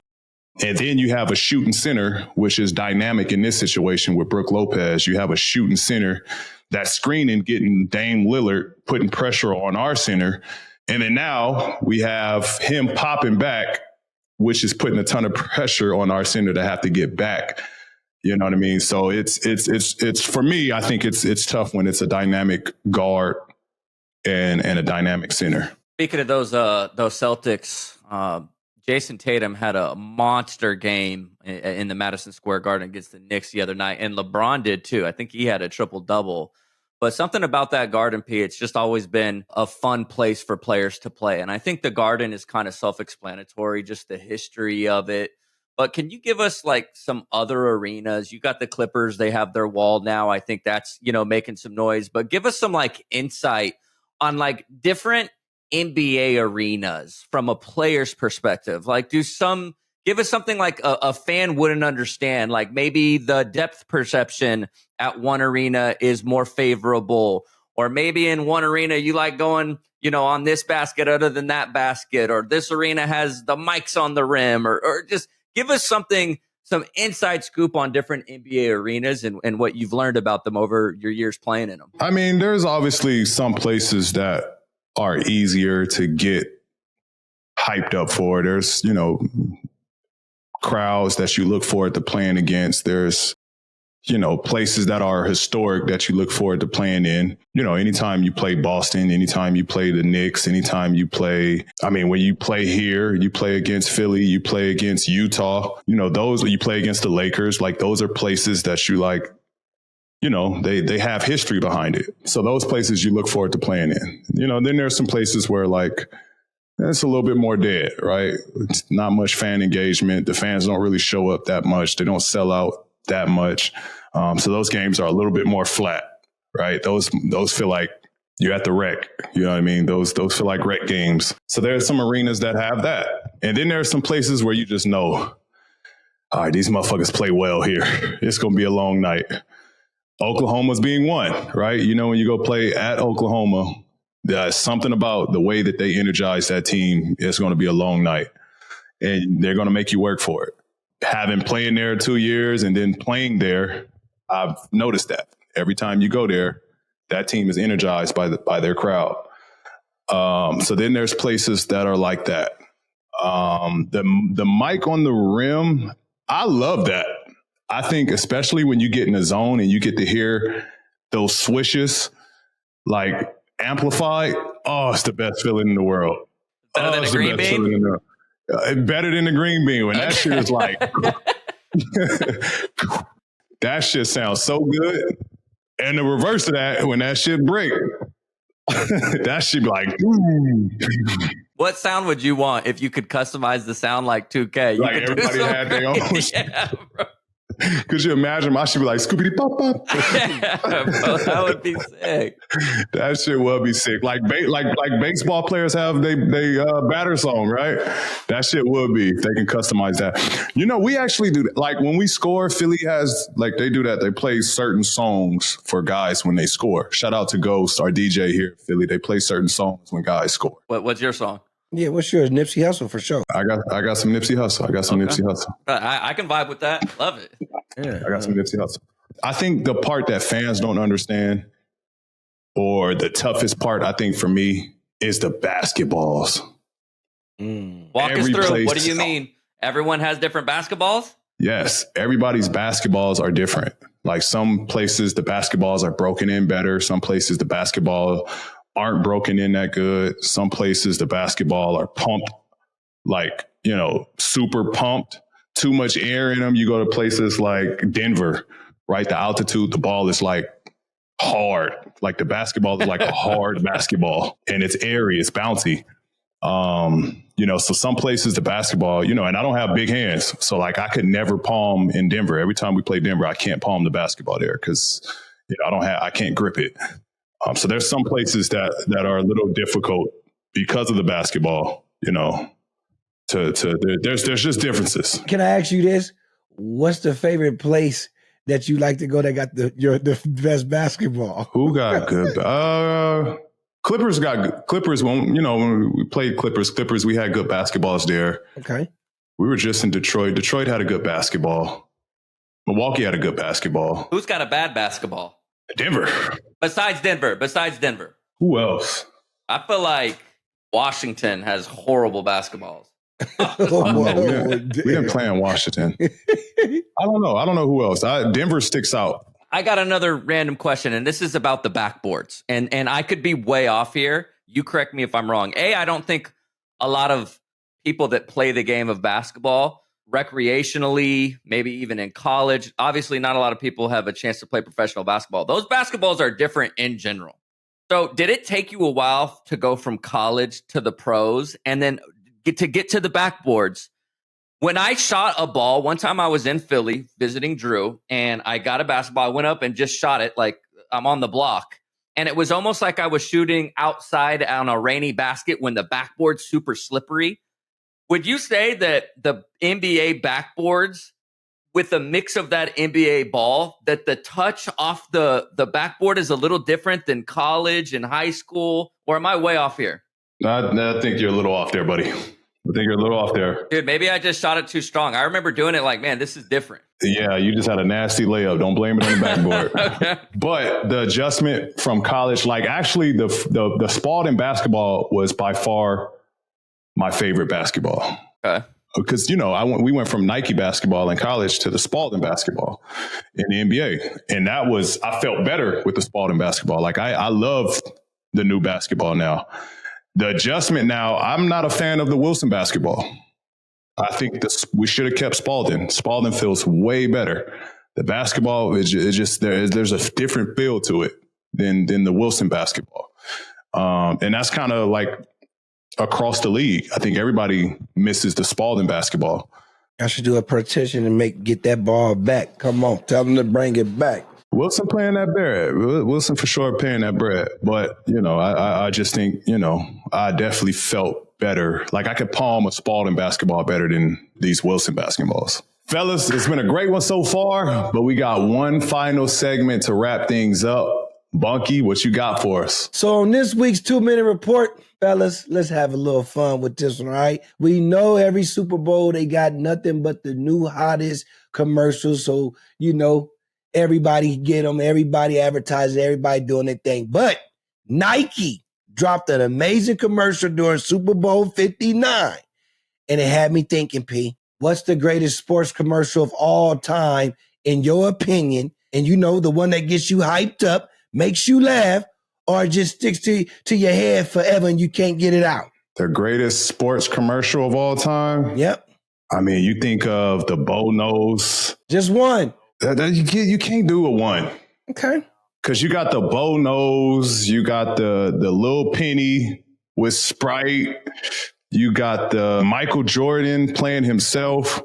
And then you have a shooting center, which is dynamic in this situation with Brook Lopez. You have a shooting center that's screening, getting Dame Lillard, putting pressure on our center. And then now we have him popping back, which is putting a ton of pressure on our center to have to get back. You know what I mean? So it's for me, I think it's tough when it's a dynamic guard and a dynamic center. Speaking of those Celtics, Jason Tatum had a monster game in the Madison Square Garden against the Knicks the other night, and LeBron did too. I think he had a triple-double. But something about that Garden, P, it's just always been a fun place for players to play. And I think the Garden is kind of self-explanatory, just the history of it. But can you give us like some other arenas? You got the Clippers, they have their wall now. I think that's, making some noise. But give us some like insight on like different NBA arenas from a player's perspective? Like, give us something like a fan wouldn't understand. Like maybe the depth perception at one arena is more favorable, or maybe in one arena you like going, on this basket other than that basket, or this arena has the mics on the rim, or just give us some inside scoop on different NBA arenas and what you've learned about them over your years playing in them. I mean, there's obviously some places that are easier to get hyped up for. There's, crowds that you look forward to playing against. There's, places that are historic that you look forward to playing in. Anytime you play Boston, anytime you play the Knicks, anytime you play, when you play here, you play against Philly, you play against Utah, those, you play against the Lakers, like those are places that you like, they have history behind it. So those places you look forward to playing in. Then there's some places where like, it's a little bit more dead, right? It's not much fan engagement. The fans don't really show up that much. They don't sell out that much. So those games are a little bit more flat, right? Those feel like you're at the rec. You know what I mean? Those feel like rec games. So there are some arenas that have that. And then there are some places where you just know, all right, these motherfuckers play well here. It's going to be a long night. Oklahoma's being one, right? When you go play at Oklahoma, there's something about the way that they energize that team. It's going to be a long night, and they're going to make you work for it. Having playing there 2 years and then playing there, I've noticed that every time you go there, that team is energized by their crowd. So then there's places that are like that. The mic on the rim, I love that. I think especially when you get in a zone and you get to hear those swishes, like amplified. Oh, it's the best feeling in the world. Better than a green bean? Better than the green bean. When that shit is like, that shit sounds so good. And the reverse of that, when that shit break, that shit be like, What sound would you want if you could customize the sound like 2K? Like everybody had their own. Yeah, bro. Could you imagine? I should be like Scoopity Pop Pop. Yeah, bro, that would be sick. That shit would be sick. Like baseball players have they batter song, right? That shit would be. They can customize that. We actually do that. Like when we score, Philly has like they do that. They play certain songs for guys when they score. Shout out to Ghost, our DJ here at Philly. They play certain songs when guys score. What's your song? Yeah, what's yours? Nipsey Hussle for sure. I got some Nipsey Hussle. Nipsey Hussle. I can vibe with that. Love it. Yeah, I got some Nipsey Hussle. I think the part that fans don't understand, or the toughest part, I think for me, is the basketballs. Walk us through. What do you mean? Everyone has different basketballs? Yes, everybody's basketballs are different. Like some places, the basketballs are broken in better. Some places, the basketball aren't broken in that good. Some places the basketball are pumped, like, super pumped, too much air in them. You go to places like Denver, right? The altitude, the ball is like hard. Like the basketball is like a hard basketball, and it's airy, it's bouncy. So some places the basketball, and I don't have big hands. So like I could never palm in Denver. Every time we play Denver, I can't palm the basketball there because, I can't grip it. So there's some places that are a little difficult because of the basketball, there's just differences. Can I ask you this? What's the favorite place that you like to go that got the best basketball? Who got good? Clippers got good. Clippers, when we played Clippers, we had good basketballs there. Okay. We were just in Detroit. Detroit had a good basketball. Milwaukee had a good basketball. Who's got a bad basketball? Denver. Besides Denver. Who else? I feel like Washington has horrible basketballs. We didn't play in Washington. I don't know who else. Denver sticks out. I got another random question, and this is about the backboards. And I could be way off here. You correct me if I'm wrong. I don't think a lot of people that play the game of basketball recreationally, maybe even in college, obviously not a lot of people have a chance to play professional basketball. Those basketballs are different in general. So did it take you a while to go from college to the pros and then get to the backboards? When I shot a ball, one time I was in Philly visiting Drew, and I got a basketball. I went up and just shot it like I'm on the block. and it was almost like I was shooting outside on a rainy basket when the backboard's super slippery. Would you say that the NBA backboards, with a mix of that NBA ball, that the touch off the backboard is a little different than college and high school? Or am I way off here? I think you're a little off there, buddy. I think you're a little off there. Dude, maybe I just shot it too strong. I remember doing it like, man, this is different. Yeah, you just had a nasty layup. Don't blame it on the backboard. Okay. But the adjustment from college, like actually the Spalding basketball was by far my favorite basketball. Okay. Because, we went from Nike basketball in college to the Spalding basketball in the NBA. And I felt better with the Spalding basketball. Like I love the new basketball now. The adjustment now, I'm not a fan of the Wilson basketball. I think we should have kept Spalding. Spalding feels way better. The basketball is just there's a different feel to it than the Wilson basketball. And that's kind of like across the league. I think everybody misses the Spalding basketball. I should do a petition and get that ball back. Come on, tell them to bring it back. Wilson playing that bread. Wilson for sure paying that bread. But, I just think, I definitely felt better. Like I could palm a Spalding basketball better than these Wilson basketballs. Fellas, it's been a great one so far, but we got one final segment to wrap things up. Bunky, what you got for us? So on this week's 2-minute report, fellas, let's have a little fun with this one, all right? We know every Super Bowl, they got nothing but the new hottest commercials. So, everybody get them, everybody advertising, everybody doing their thing. But Nike dropped an amazing commercial during Super Bowl 59. And it had me thinking, P, what's the greatest sports commercial of all time, in your opinion? And the one that gets you hyped up, makes you laugh, or just sticks to your head forever and you can't get it out? The greatest sports commercial of all time? Yep. I mean, you think of the bow nose. Just one. You can't do a one. Okay. Because you got the bow nose, you got the little penny with Sprite, you got the Michael Jordan playing himself,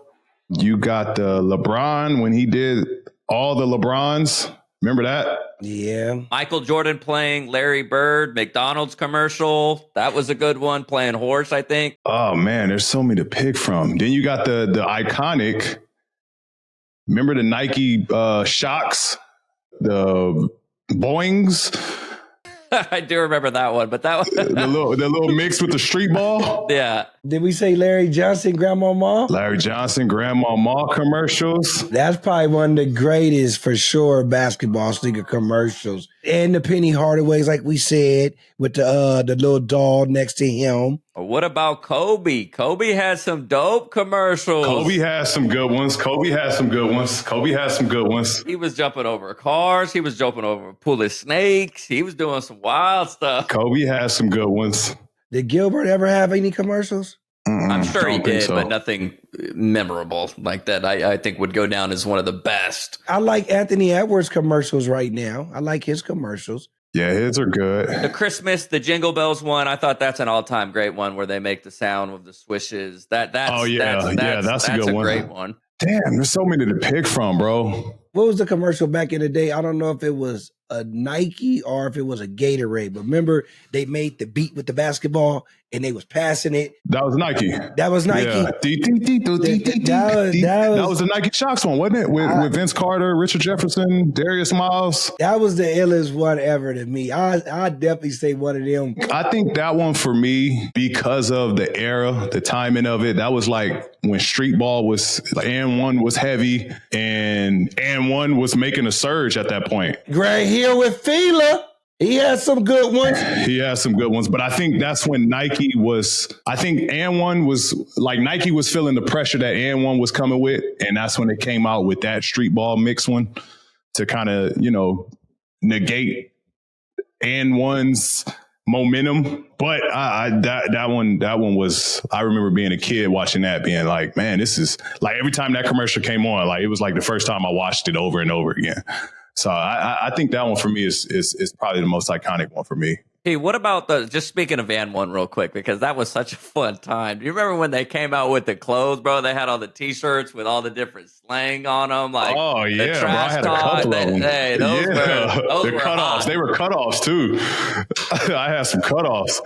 you got the LeBron when he did all the LeBrons. Remember that? Yeah. Michael Jordan playing Larry Bird, McDonald's commercial. That was a good one. Playing horse, I think. Oh, man, there's so many to pick from. Then you got the iconic, remember the Nike shocks, the Boings? I do remember that one, but that one the little mix with the street ball. Yeah. Did we say Larry Johnson, Grandma Ma? Larry Johnson, Grandma Ma commercials. That's probably one of the greatest, for sure, basketball sneaker commercials. And the Penny Hardaways, like we said, with the little doll next to him. What about Kobe? Kobe has some dope commercials. Kobe has some good ones. He was jumping over cars. He was jumping over a pool of snakes. He was doing some wild stuff. Kobe has some good ones. Did Gilbert ever have any commercials? I'm sure he did, so. but nothing memorable like that. I think would go down as one of the best. I like Anthony Edwards commercials right now. I like his commercials. Yeah, his are good. The Jingle Bells one, I thought that's an all-time great one where they make the sound with the swishes. That's a good one. Great one. Damn, there's so many to pick from, bro. What was the commercial back in the day? I don't know if it was a Nike or if it was a Gatorade, but remember they made the beat with the basketball and they was passing it. That was Nike. Yeah. That was the Nike Shocks one, wasn't it? With Vince Carter, Richard Jefferson, Darius Miles. That was the illest one ever to me. I definitely say one of them. I think that one for me, because of the era, the timing of it, that was like when street ball was, like, and one was heavy and one was making a surge at that point. Greg Hill with Fila. He had some good ones. But I think that's when Nike was, Nike was feeling the pressure that And1 was coming with. And that's when they came out with that street ball mix one to kind of, negate And1's momentum. But that one was, I remember being a kid watching that, being like, man, this is like, every time that commercial came on, like, it was like the first time I watched it over and over again. So I think that one for me is probably the most iconic one for me. Hey, what about just speaking of Van One real quick, because that was such a fun time. Do you remember when they came out with the clothes, bro? They had all the t-shirts with all the different slang on them. Like, oh, yeah, the bro. I trash had a talk. couple of them. Hey, those the were cutoffs. hot. They were cutoffs, too. I had some cutoffs.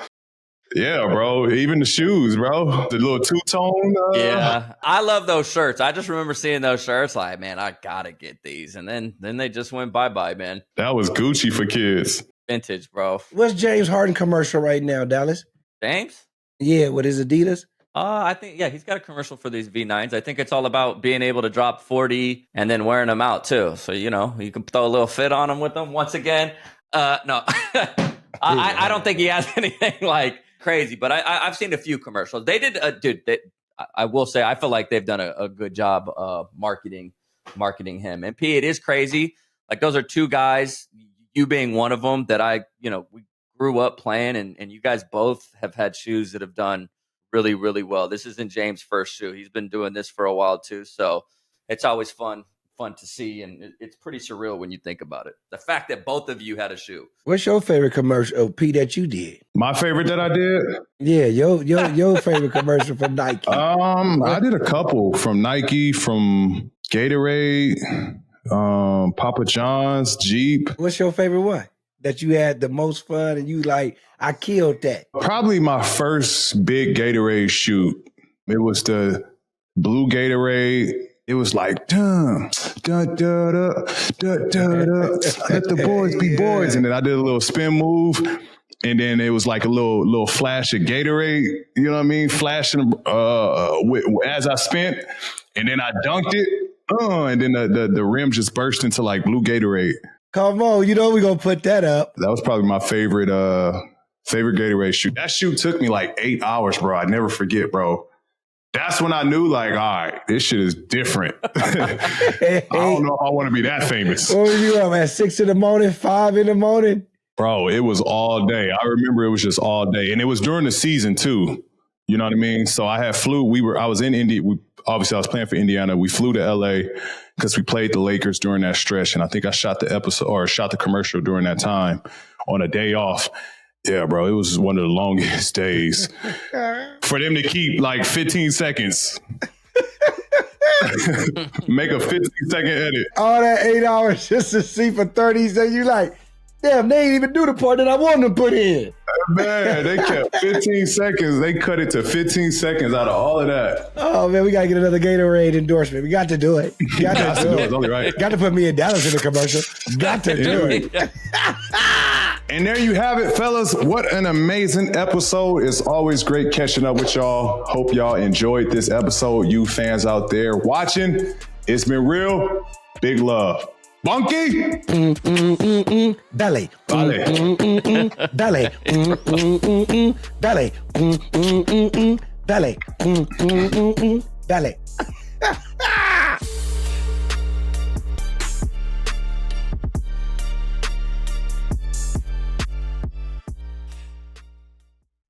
Yeah, bro. Even the shoes, bro. The little two-tone. Yeah, I love those shirts. I just remember seeing those shirts like, man, I got to get these. And then they just went bye-bye, man. That was Gucci for kids. Vintage, bro. What's James Harden commercial right now, Dallas? James? Yeah, with his Adidas. I think, yeah, he's got a commercial for these V9s. I think it's all about being able to drop 40 and then wearing them out, too. So, you can throw a little fit on them with them once again. No, I don't think he has anything like crazy, but I've seen a few commercials. They did, I will say, I feel like they've done a good job marketing him. And P, it is crazy. Like, those are two guys, you being one of them, that we grew up playing, and you guys both have had shoes that have done really, really well. This isn't James' first shoe. He's been doing this for a while too. So it's always fun to see. And it's pretty surreal when you think about it. The fact that both of you had a shoe. What's your favorite commercial, P, that you did? My favorite that I did? Yeah, your favorite commercial from Nike. I did a couple from Nike, from Gatorade, Papa John's, Jeep. What's your favorite one that you had the most fun and you like, I killed that? Probably my first big Gatorade shoot. It was the blue Gatorade. It was like, dun, dun, dun, dun, dun, dun, dun. Let the boys be boys. And then I did a little spin move. And then it was like a little flash of Gatorade, you know what I mean? Flashing as I spent. And then I dunked it. And then the rim just burst into like blue Gatorade. Come on, we're going to put that up. That was probably my favorite Gatorade shoot. That shoot took me like 8 hours, bro. I'd never forget, bro. That's when I knew, like, all right, this shit is different. I don't know if I want to be that famous. What were you up at 6 in the morning, 5 in the morning? Bro, it was all day. I remember it was just all day. And it was during the season, too. You know what I mean? So I had I was in Indy. Obviously, I was playing for Indiana. We flew to LA because we played the Lakers during that stretch. And I think I shot the commercial during that time on a day off. Yeah, bro, it was one of the longest days for them to keep like 15 seconds. Make a 15-second edit. All that 8 hours just to see for 30 seconds. You like, damn, they ain't even do the part that I wanted to put in. Man, they kept 15 seconds. They cut it to 15 seconds out of all of that. Oh, man, we got to get another Gatorade endorsement. We got to do it. Got to do it. It's only right. Got to put me and Dallas in the commercial. Got to do it. And there you have it, fellas. What an amazing episode. It's always great catching up with y'all. Hope y'all enjoyed this episode. You fans out there watching, it's been real. Big love. Bunky. Dale. Dale. Dale. Dale. Dale.